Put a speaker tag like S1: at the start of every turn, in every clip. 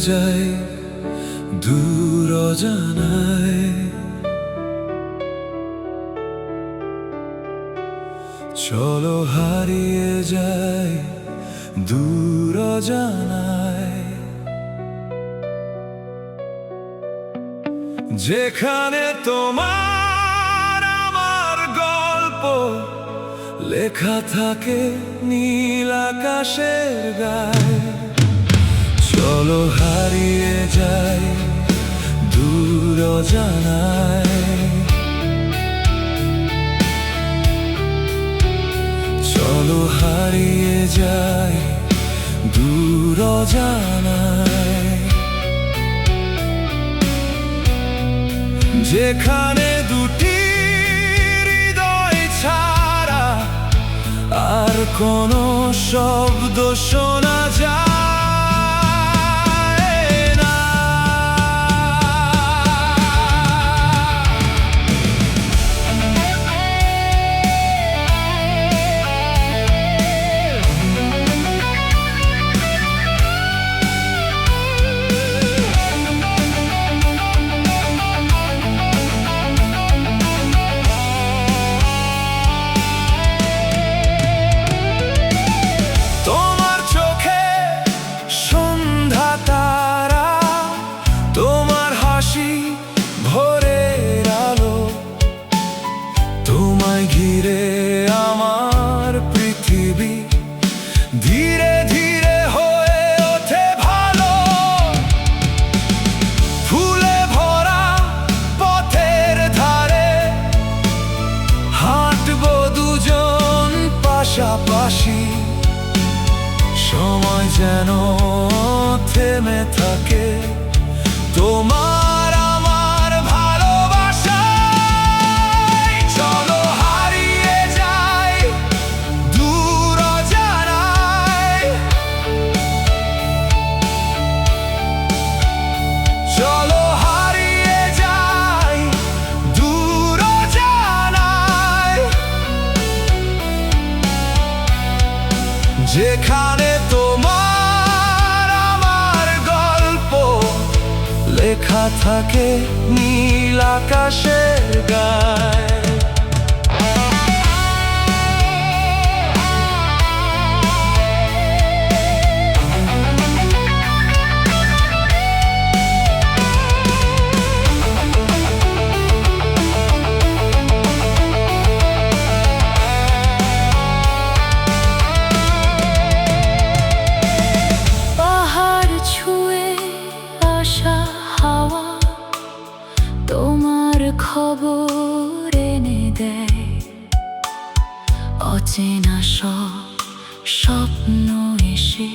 S1: যাই দূর অজানায়। চলো হারিয়ে যাই দূর অজানায়, যেখানে তোমার আমার গল্প লেখা থাকে নীল আকাশের গায়ে। চলো হারিয়ে যাই দূর অজানায়, চলো হারিয়ে যাই দূর অজানায়, যেখানে দুটি হৃদয় ছাড়া আর কোনো শব্দ শোনা যায় না। ঘিরে আমার পৃথিবী ধীরে ধীরে হয়ে ওঠে ভালো, ফুলে ভরা পথের ধারে হাঁটবো দুজন পাশাপাশি, সময় যেন থেমে থাকে তোমার যেখানে তোমার আমার গল্প লেখা থাকে নীল আকাশের গায়ে। খবর এনে দেয় অচেনা সব স্বপ্ন এসে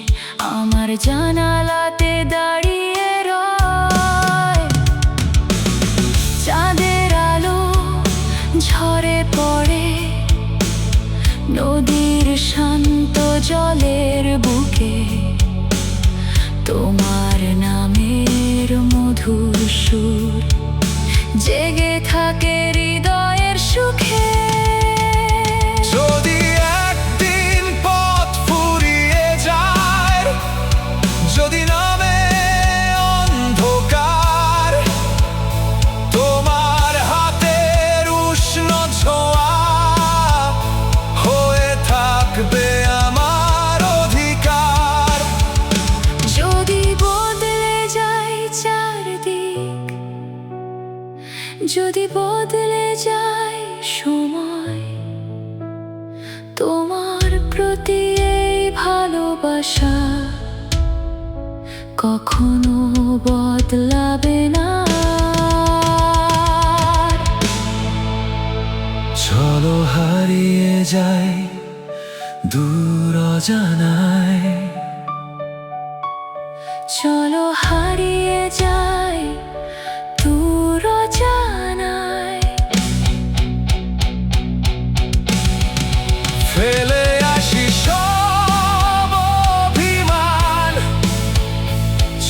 S1: আমার জানালাতে দাঁড়িয়ে রয়, চাঁদের আলো ঝরে পড়ে নদীর শান্ত জলের বুকে, তোমার নামের মধুর সুর জেগে থাকে হৃদয়ের সুখে। যদি একদিন পথ ফুরিয়ে যায়, যদি নামে অন্ধকার, তোমার হাতের উষ্ণ ছোঁয়া হয়ে থাকবে আমার অধিকার। যদি বদলে যায় চারদিক, যদি বদলে যায় সময়, তোমার প্রতি এই ভালোবাসা কখনো বদলাবে না। চলো হারিয়ে যাই দূর অজানায়, চলো হারিয়ে যাই দূর অজানায়, ফেলে আসি সব অভিমান,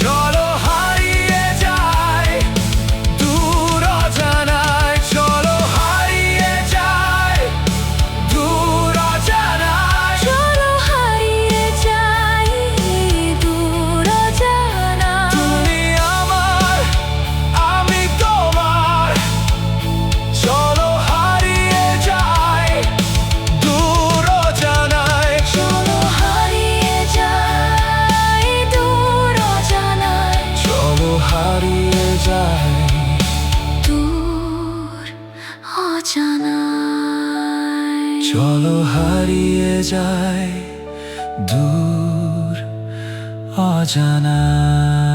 S1: চলো হারিয়ে যাই দূর অজানায়, চলো হারিয়ে যাই দূর অজানায়, চলো হারিয়ে যাই দূর অজানায়।
S2: অজানায়।
S1: চলো হারিয়ে যাই দূর অজানায়।